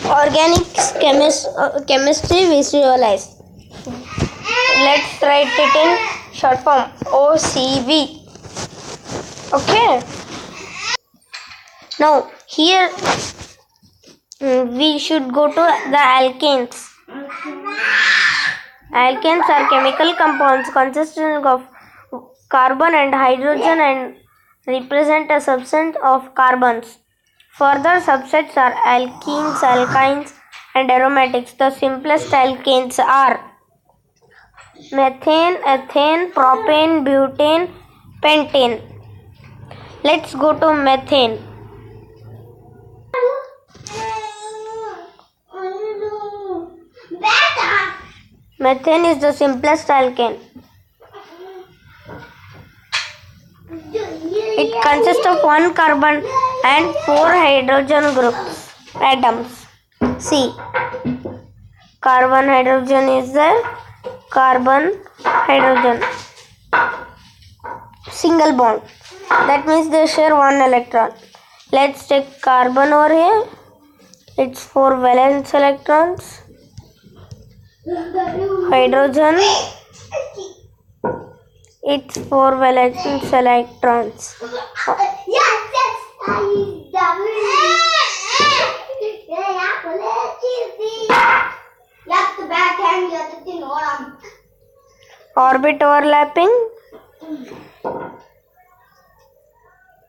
Organic chemistry visualize. Let's write it in short form, OCV. Okay. Now here we should go to the alkanes. Alkanes are chemical compounds consisting of carbon and hydrogen and represent a subset of carbons. Further subsets are alkenes, alkynes, and aromatics. The simplest alkanes are methane, ethane, propane, butane, pentane. Let's go to methane. Methane is the simplest alkane. It consists of 1 carbon and 4 hydrogen atoms. See, carbon hydrogen is the carbon hydrogen single bond. That means they share 1 electron. Let's take carbon over here. It's 4 valence electrons. Hydrogen, it's 4 valence electrons. Orbit overlapping.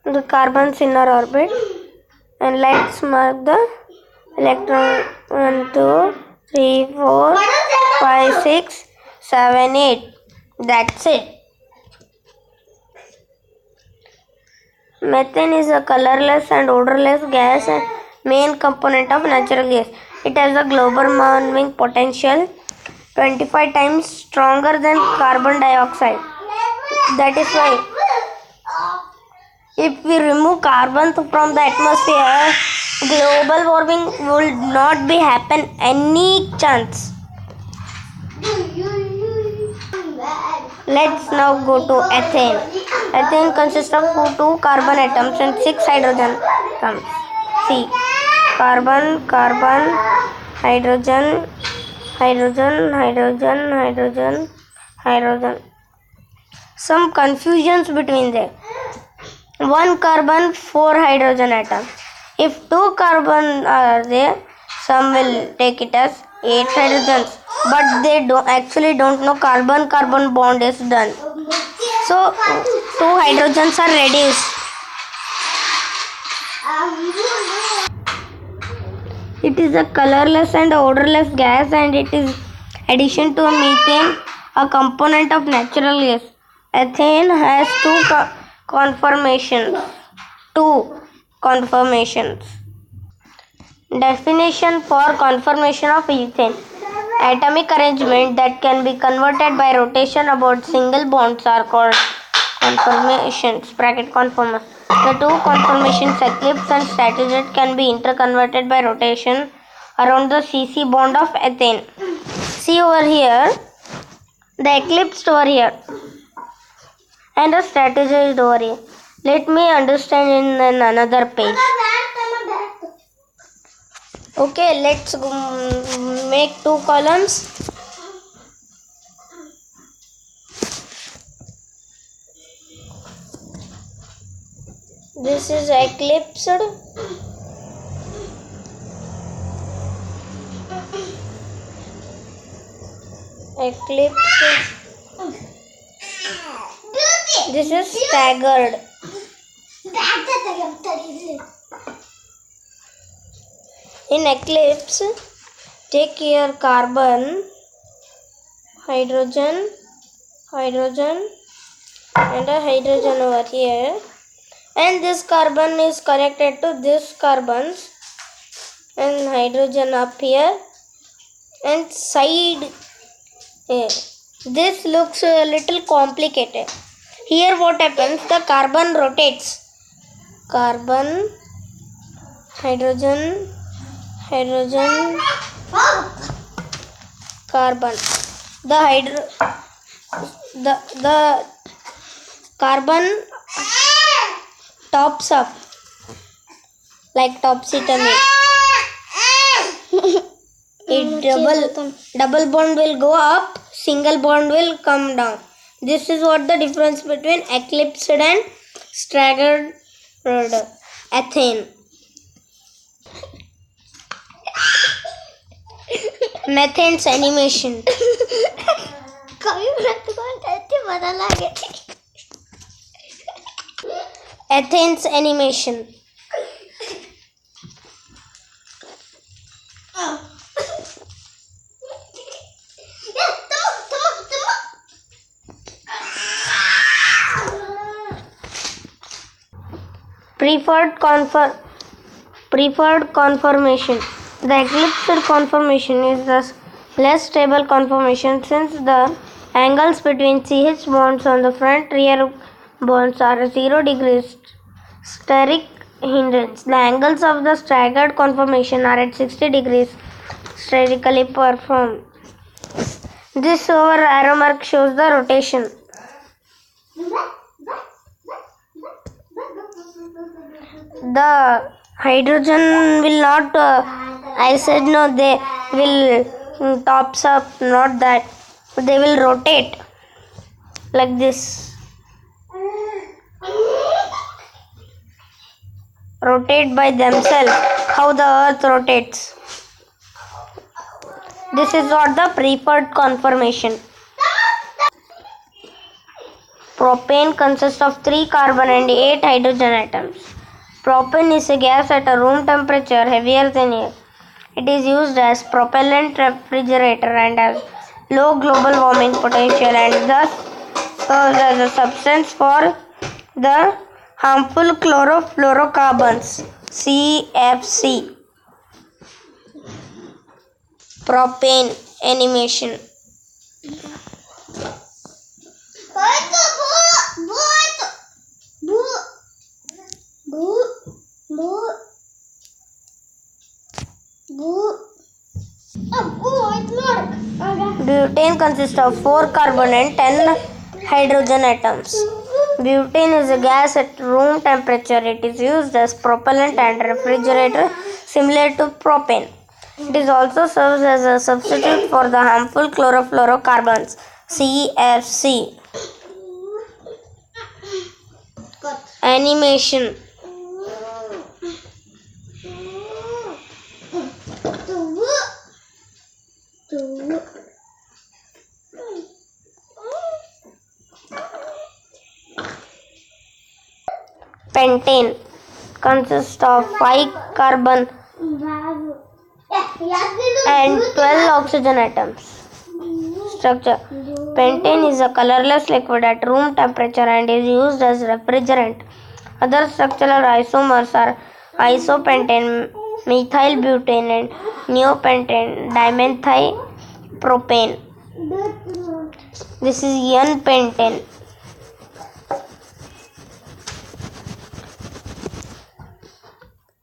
The carbon's inner orbit. And let's mark the electron 1, 2, 3, 4, 5, 6, 7, 8. That's it. Methane is a colorless and odorless gas and main component of natural gas. It has a global warming potential 25 times stronger than carbon dioxide. That is why if we remove carbon from the atmosphere, global warming will not be happen any chance. Let's now go to ethane. Ethane consists of 2 carbon atoms and 6 hydrogen atoms. See, carbon, carbon, hydrogen, hydrogen, hydrogen, hydrogen, hydrogen. Some confusions between them. 1 carbon, 4 hydrogen atoms. If 2 carbon are there, some will take it as 8 hydrogens, but they don't know carbon-carbon bond is done. So 2 hydrogens are reduced. It is a colorless and odorless gas, and it is addition to methane, a component of natural gas. Ethane has 2 conformations. Definition for conformation of ethane. Atomic arrangement that can be converted by rotation about single bonds are called conformations. Conformer. The 2 conformations, eclipse and stratigate, can be interconverted by rotation around the CC bond of ethane. See over here, the eclipse over here and the stratigate over here. Let me understand in another page. Okay, let's make 2 columns. This is eclipsed. This is staggered. In eclipse, take your carbon, hydrogen, and a hydrogen over here, and this carbon is connected to this carbons and hydrogen up here and side here. This looks a little complicated. Here what happens, the carbon rotates. Carbon, hydrogen, carbon. The carbon tops up like topsy-turvy. double bond will go up, single bond will come down. This is what the difference between eclipsed and staggered ethane. Methane's animation. Ethane's animation. Preferred conformation. The eclipsed conformation is the less stable conformation since the angles between CH bonds on the front rear bonds are 0 degrees steric hindrance. The angles of the staggered conformation are at 60 degrees sterically performed. This over arrow mark shows the rotation. The hydrogen will not, I said no, they will tops up, not that. They will rotate like this. Rotate by themselves, how the earth rotates. This is what the preferred conformation. Propane consists of 3 carbon and 8 hydrogen atoms. Propane is a gas at a room temperature heavier than air. It is used as propellant, refrigerator, and has low global warming potential, and thus serves as a substance for the harmful chlorofluorocarbons CFC. Propane animation. Butane consists of 4 carbon and 10 hydrogen atoms. Butane is a gas at room temperature. It is used as propellant and refrigerator similar to propane. It is also serves as a substitute for the harmful chlorofluorocarbons CFC. Animation. Pentane consists of 5 carbon and 12 oxygen atoms. Structure. Pentane is a colorless liquid at room temperature and is used as refrigerant. Other structural isomers are isopentane, methylbutane, and neopentane, dimethylpropane. This is N-pentane.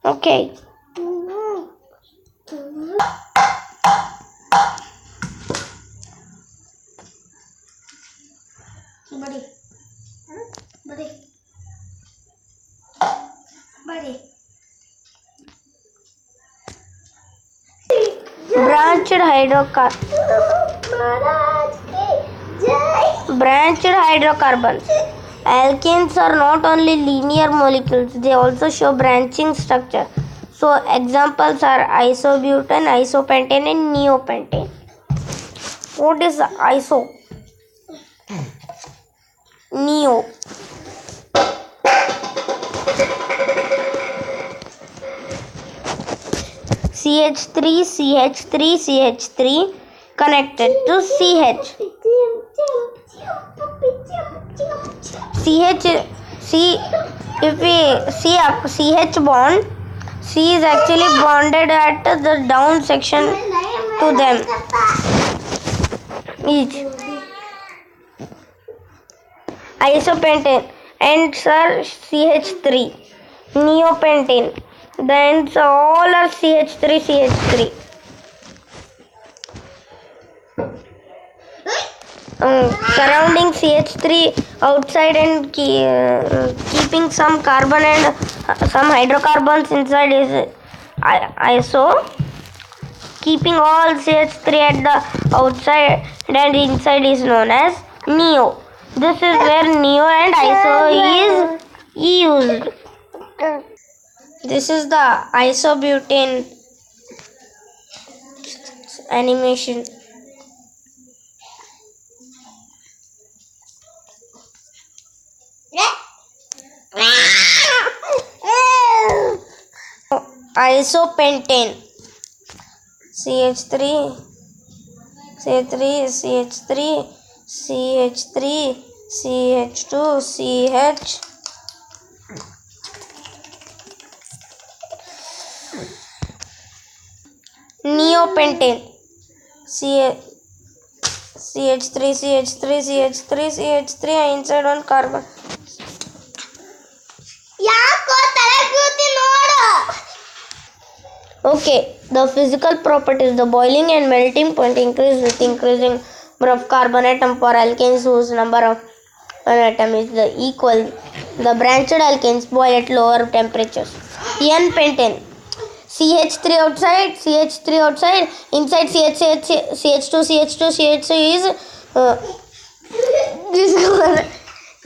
Okay. Branched hydrocarbons. Alkanes are not only linear molecules, they also show branching structure. So examples are isobutane, isopentane, and neopentane. What is iso? Neo. CH3, CH3, CH3 connected to CH. If we see a CH bond, C is actually bonded at the down section to them each. Isopentane ends are CH3. Neopentane, the ends all are CH3, CH3. Surrounding CH3 outside and keeping some carbon and some hydrocarbons inside is iso. keeping all CH3 at the outside and inside is known as neo. This is where neo and iso is used. This is the isobutane animation. Isopentane. CH3, CH3, CH3, CH3, CH2, CH. Neopentane. CH3, CH3, CH3, CH3 inside one carbon. Okay, the physical properties, the boiling and melting point increase with increasing number of carbon atom for alkanes whose number of atom is the equal. The branched alkanes boil at lower temperatures. N-pentane. CH3 outside, CH3 outside, inside CH2, CH2, CH2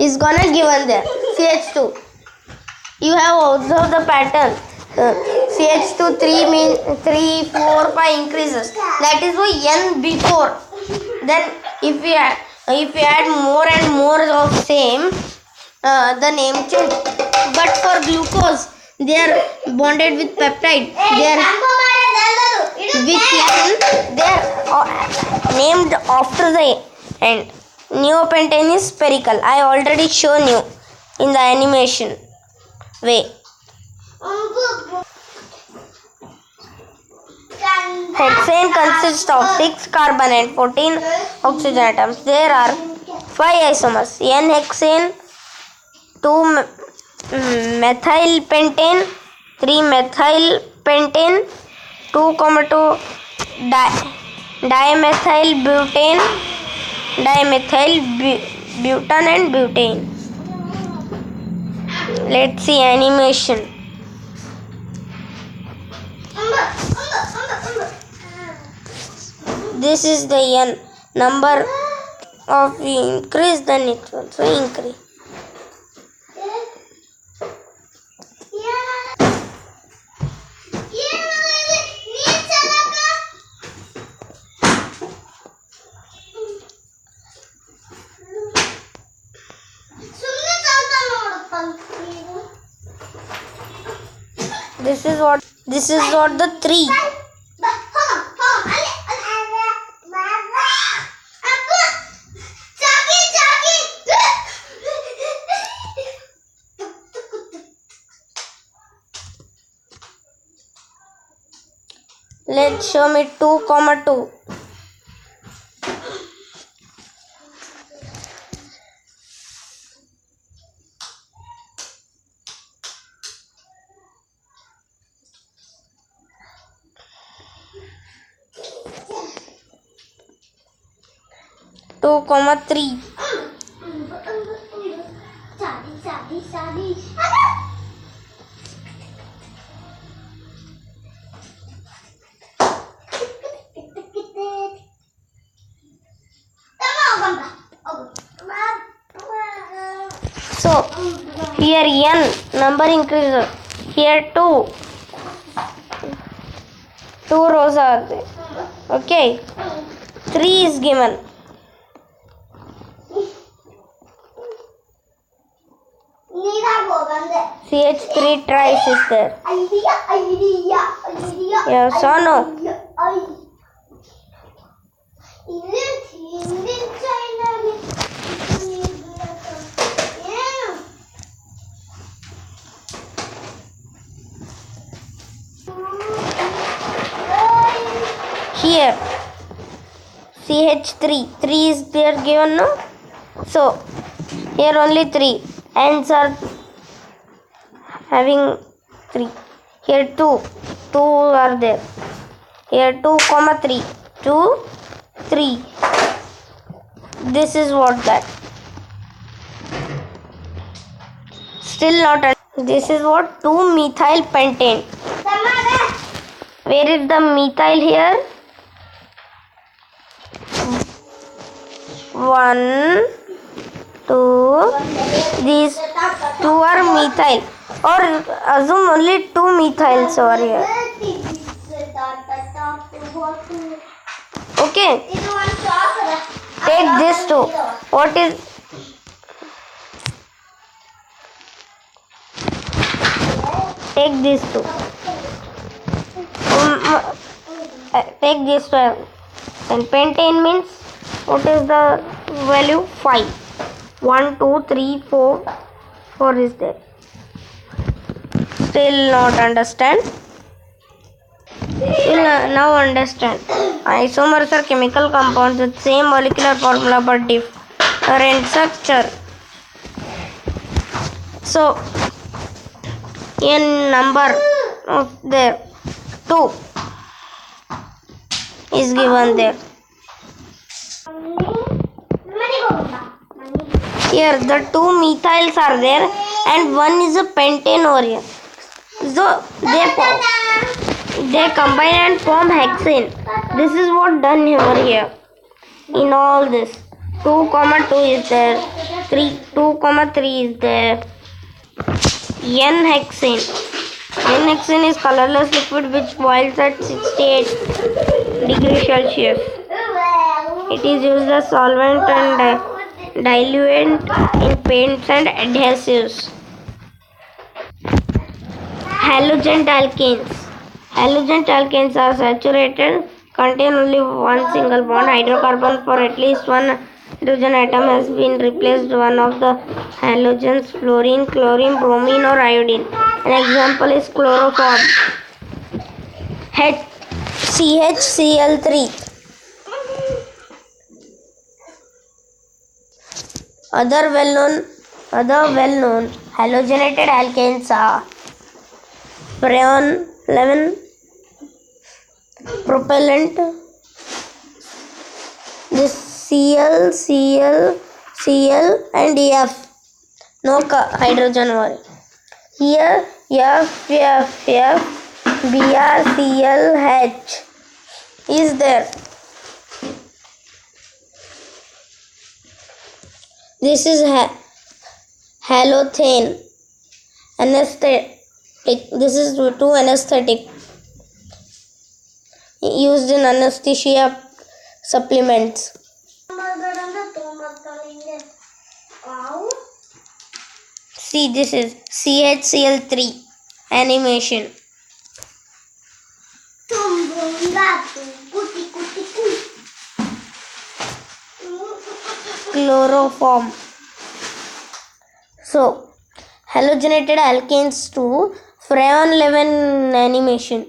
is gonna given there. CH2. You have observed the pattern. CH2 3 means 3, 4, 5 increases. That is why N before. Then if we add more and more of same, the name change. But for glucose, they are bonded with peptide. They are with N. They are named after the end. Neopentane is spherical. I already shown you in the animation way. Hexane consists of 6 carbon and 14 oxygen atoms. There are 5 isomers: N-hexane, 2-methylpentane, 3-methylpentane, 2,2 dimethylbutane, dimethylbutane and butane. Let's see animation. This is the N. Number of increase, then it also increase. This is what the 3. Let's show me 2,2. Two, 3. So here N number increases. Here 2 rows are there. Okay, 3 is given. CH3 tries is there. Yes or no? Here CH3 3 is there given, no? So here only 3 ends are having 3. Here 2 are there. Here 2, 3 2, 3. This is what that. Still not. This is what 2-methylpentane. Where is the methyl here? 1, 2. These 2 are methyl, or assume only 2 methyls over here. Okay. Take this 2. What is? Take this 2. Take this 2. And pentane means what is the value? 5. 1, 2, 3, 4. 4 is there. Still not understand? Now understand. Isomers are chemical compounds with same molecular formula but different structure. So, in number of there 2 is given there. Here the 2 methyls are there and 1 is a pentane over here. So they combine and form hexane. This is what done over here. In all this 2, 2 is there, 3, 2, 3 is there. N-hexane. N-hexane is colorless liquid which boils at 68 degrees Celsius. It is used as solvent and diluent in paints and adhesives. Halogen alkanes. Halogen alkanes are saturated, contain only one single bond. Hydrocarbon for at least one hydrogen atom has been replaced one of the halogens: fluorine, chlorine, bromine or iodine. An example is chloroform. CHCl3. Other well-known halogenated alkanes are freon, lemon, propellant, this Cl, and F. No hydrogen over here. F, Br, Cl, H is there. This is halothane. Anesthetic. This is to anesthetic. Used in anesthesia supplements. See, this is CHCl3 animation. Chloroform. So, halogenated alkanes to freon 11 animation.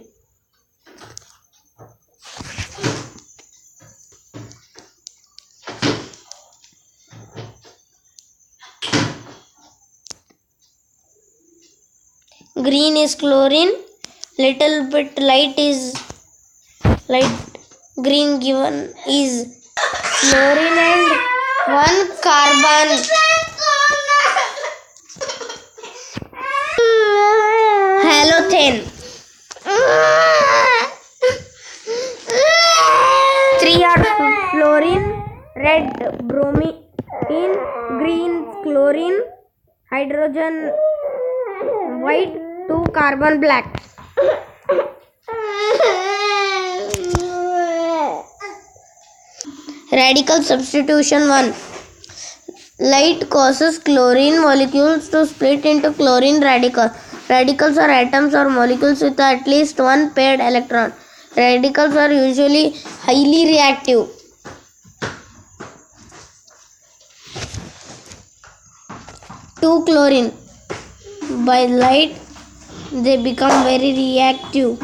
Green is chlorine, little bit light green given is chlorine and one carbon. Halothane. 3 are fluorine, red bromine, green chlorine, hydrogen white, 2 carbon black. Radical substitution 1. Light causes chlorine molecules to split into chlorine radicals. Radicals are atoms or molecules with at least one paired electron. Radicals are usually highly reactive. Two chlorine. By light, they become very reactive.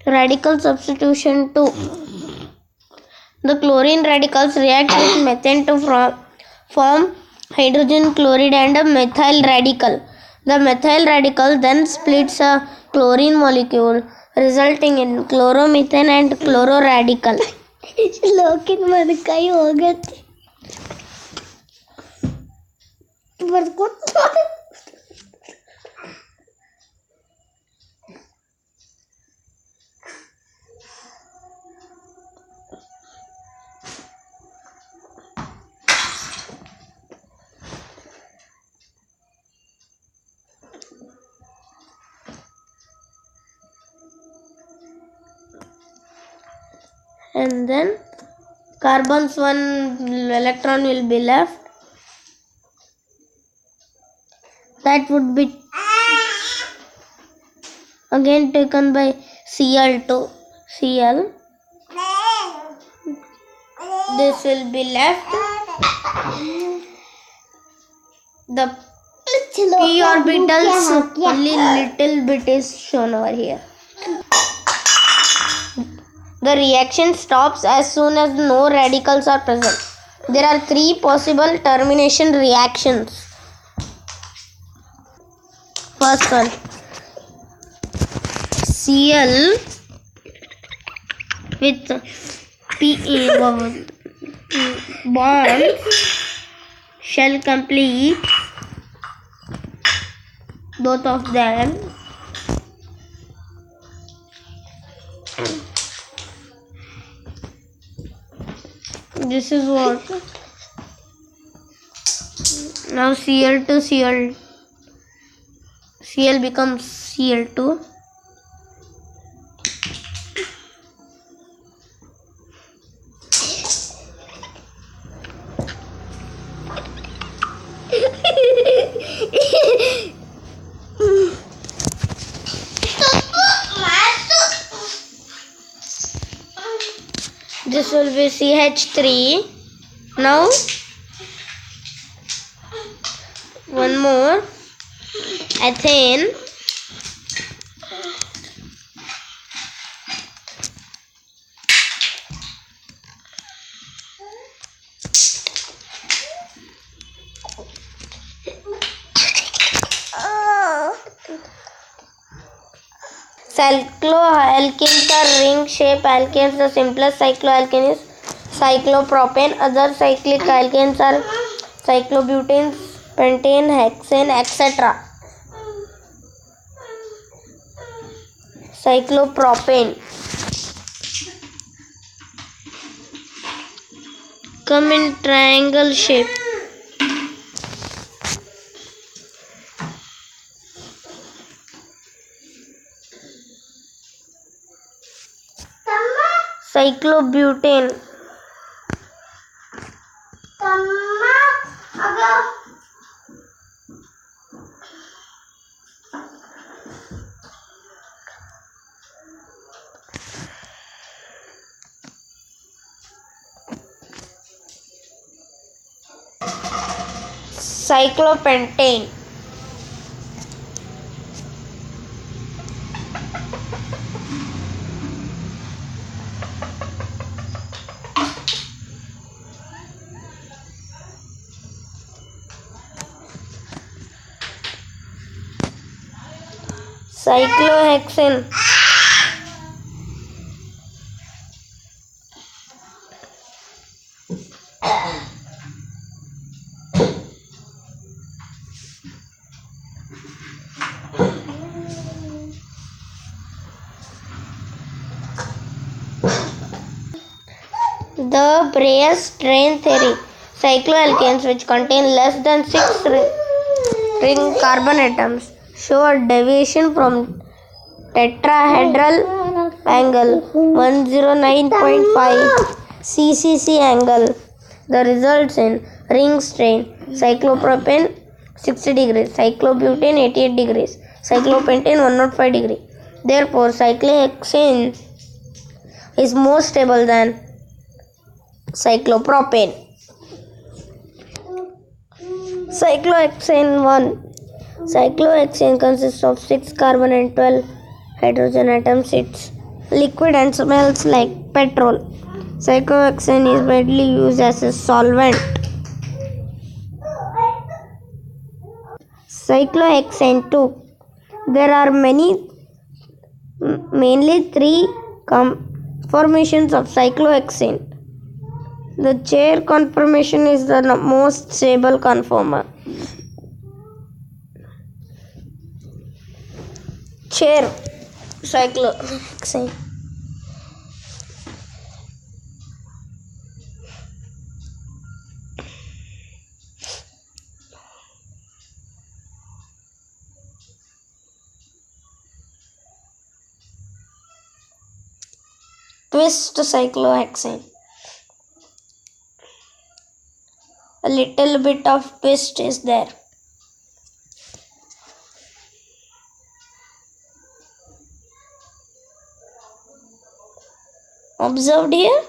Radical substitution 2. The chlorine radicals react with methane to form hydrogen chloride and a methyl radical. The methyl radical then splits a chlorine molecule, resulting in chloromethane and chloro radical. लेकिन मन कहीं हो गए थे and then carbon's one electron will be left. That would be again taken by Cl2 Cl. This will be left. The p orbitals only little bit is shown over here. The reaction stops as soon as no radicals are present. There are three possible termination reactions. First one, Cl with Pe bonds shall complete both of them. This is what. Now Cl becomes Cl2. This will be CH3. Now one more ethane. Cycloalkanes are ring shape alkanes. The simplest cycloalkane is cyclopropane. Other cyclic alkanes are cyclobutanes, pentane, hexane, etc. Cyclopropane come in triangle shape. Cyclobutane cyclopentane. Cyclohexane. The Bray's strain theory. Cycloalkanes which contain less than 6 ring carbon atoms show a deviation from tetrahedral angle 109.5 ccc angle. The results in ring strain. Cyclopropane 60 degrees, cyclobutane 88 degrees, cyclopentane 105 degrees. Therefore, cyclohexane is more stable than cyclopropane. Cyclohexane 1. Cyclohexane consists of 6 carbon and 12 hydrogen atoms. It's liquid and smells like petrol. Cyclohexane is widely used as a solvent. Cyclohexane 2. There are mainly 3 Formations of cyclohexane. The chair conformation is the most stable conformer. Chair cyclohexane. Twist cyclohexane. A little bit of twist is there. Observed here,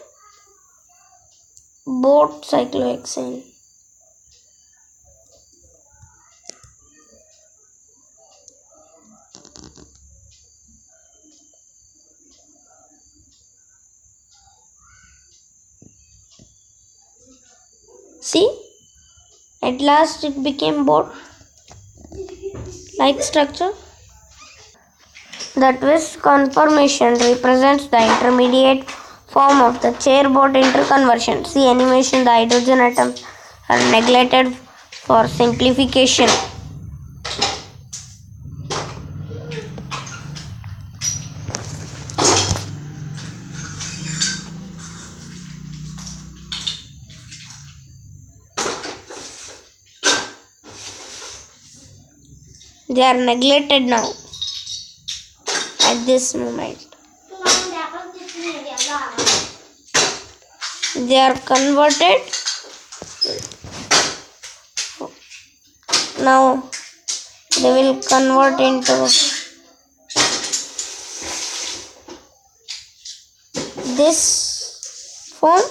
both cyclohexane. See, at last it became boat-like structure. The twist conformation represents the intermediate form of the chair-boat interconversion. See animation, the hydrogen atoms are neglected for simplification. They are neglected now at this moment. They are converted now. They will convert into this form.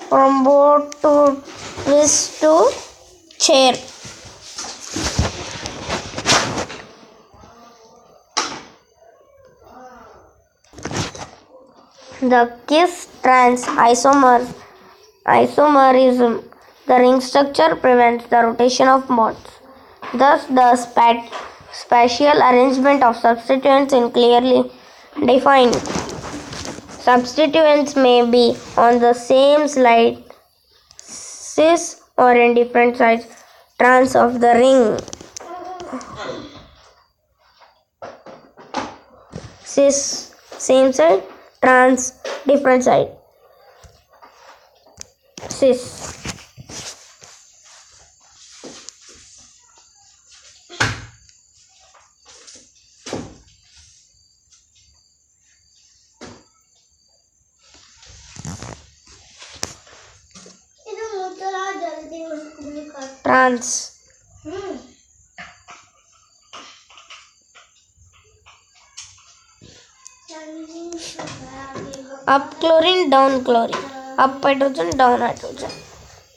From boat to twist to chair. The kiss trans isomerism. The ring structure prevents the rotation of bonds. Thus, the spatial arrangement of substituents is clearly defined. Substituents may be on the same slide cis or in different sides trans of the ring. Cis same side, trans different side. Cis. Trans. Up chlorine, down chlorine. Up hydrogen, down hydrogen.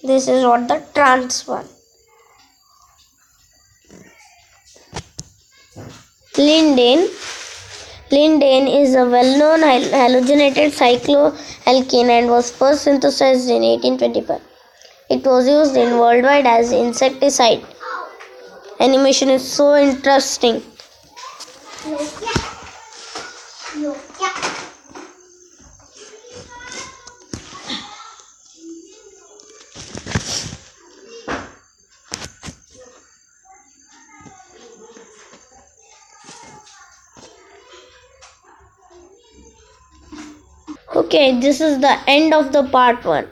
This is what the trans one. Lindane. Lindane is a well-known halogenated cycloalkane and was first synthesized in 1825. It was used in worldwide as insecticide. Animation is so interesting. Okay, this is the end of the part 1.